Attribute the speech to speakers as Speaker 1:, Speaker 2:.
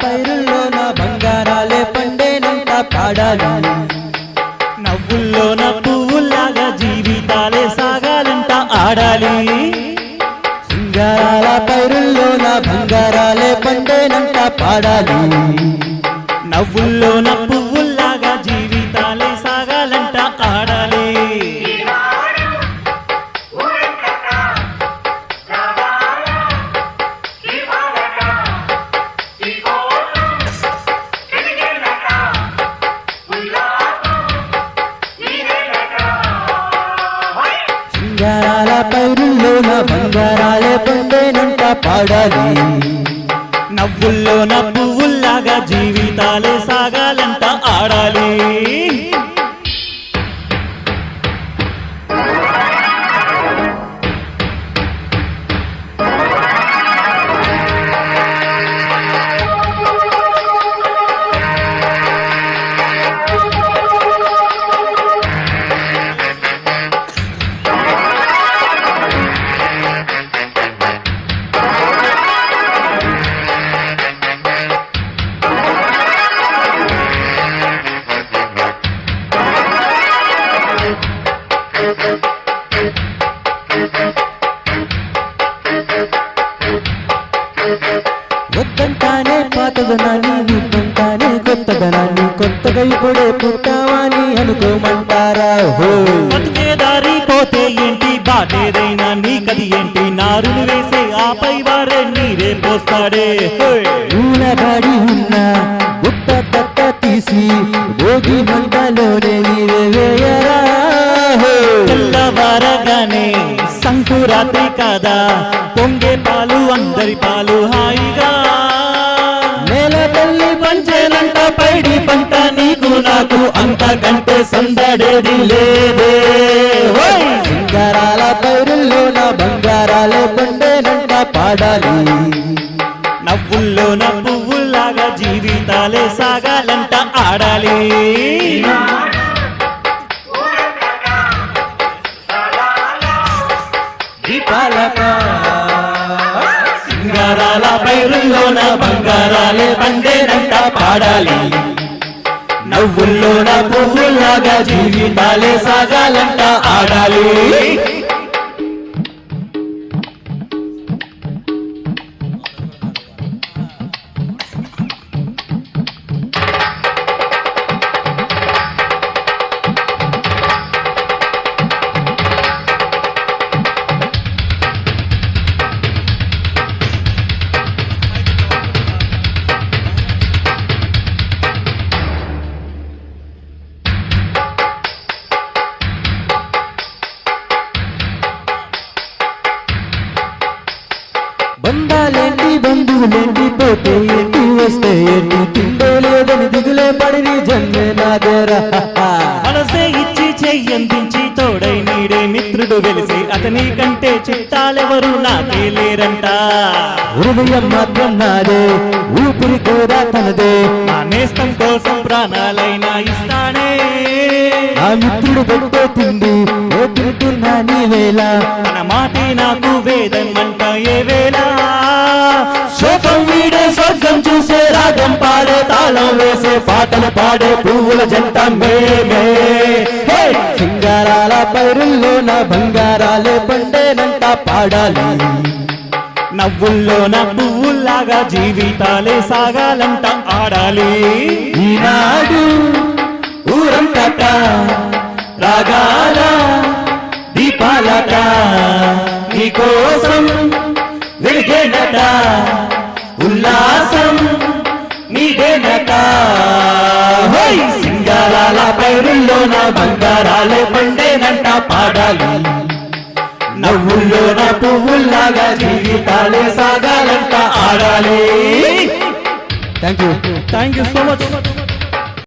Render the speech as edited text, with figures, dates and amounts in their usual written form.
Speaker 1: పైరుల్లోన బంగారాలే పండేనంట పాడాలి.
Speaker 2: నవ్వుల్లోన పువ్వుల్లాగా జీవితాలే సాగాలంట ఆడాలి.
Speaker 1: సింగారాల పైరుల్లోన బంగారాలే పండేనంట పాడాలి.
Speaker 2: నవ్వుల్లోన పువ్వుల్లాగా జీవితాలే సాగాలంట ఆడాలి.
Speaker 1: సింగారాల పైరుల్లోన బంగారాలే పండేనంట పాడాలి.
Speaker 2: నవ్వుల్లోన పువ్వుల్లాగా జీవితాలే సాగాలంట ఆడాలి.
Speaker 1: వద్దంటానే పాతదనాన్ని, నువ్వంటానే కొత్తదనాన్ని, కొత్తగా ఇప్పుడే పుట్టావని అనుకోమంటారా?
Speaker 2: బతుకే దారి పోతే ఏంటి, బాటేదైనా నీకది ఏంటి, నారులు వేసే ఆపై వారే నీరే పోస్తాడే.
Speaker 1: ఊలగాడి ఉన్న గుట్ట తట్ట తీసి భోగి మంటలోనే నీరే వేయరా.
Speaker 2: తెల్లవారగానే సంకురాత్రి కాదా, పొంగే పాలు అందరి పాలు హాయిగా.
Speaker 1: నేల తల్లి పంచేనంట పైడి పంట నీకు నాకు, అంతకంటే సందడేది లేదే. సింగారాల పైరుల్లోన బంగారాలే పండేనంట పాడాలి.
Speaker 2: నవ్వుల్లోన పువ్వుల్లాగా జీవితాలే సాగాలంట ఆడాలి. సింగారాల పైరుల్లోన బంగారాలే పండేనంట పాడాలి. నవ్వుల్లోన పువ్వుల్లాగా జీవితాలే సాగాలంట ఆడాలి.
Speaker 1: బంధాలేంటి బంధువులేంటి, పోతే ఏంటి వస్తే ఏంటి, తిండే లేదని దిగులే పడిని జన్మే నాదేరా.
Speaker 2: మనసే ఇచ్చి చెయ్యందించి తోడై నీడే మిత్రుడు వెలిసి, అతని కంటే చుట్టాలెవరు నాకే లేరంట.
Speaker 1: హృదయం మాత్రం నాదే, ఊపిరి కూడా తనదే,
Speaker 2: నా నేస్తం కోసం ప్రాణాలైనా ఇస్తానే.
Speaker 1: ఆ మిత్రుడు పెట్టే తిండి ఏ తింటున్నా నీ వేళ,
Speaker 2: తన మాటే నాకు వేదం అంట ఏ వేళ.
Speaker 1: శోకం వీడే స్వర్గం చూసే, రాగం పాడే తాళం వేసే, పాటలు పాడే పువ్వుల జంట మేమే. సింగారాల పైరుల్లోన బంగారాలే పండేనంట పాడాలి.
Speaker 2: నవ్వుల్లోన పువ్వుల్లాగా జీవితాలే సాగాలంట ఆడాలి.
Speaker 1: ఈనాడు ఊరంతట రాగాల దీపాలట, నీకోసం వెలిగేనట, ఉల్లాసం నీదేనట. సింగారాల పైరుల్లోన బంగారాలే పండేనంట పాడాలి. నవ్వుల్లోన పువ్వుల్లాగా జీవితాలే సాగాలంట ఆడాలి. Thank you
Speaker 2: thank you so much.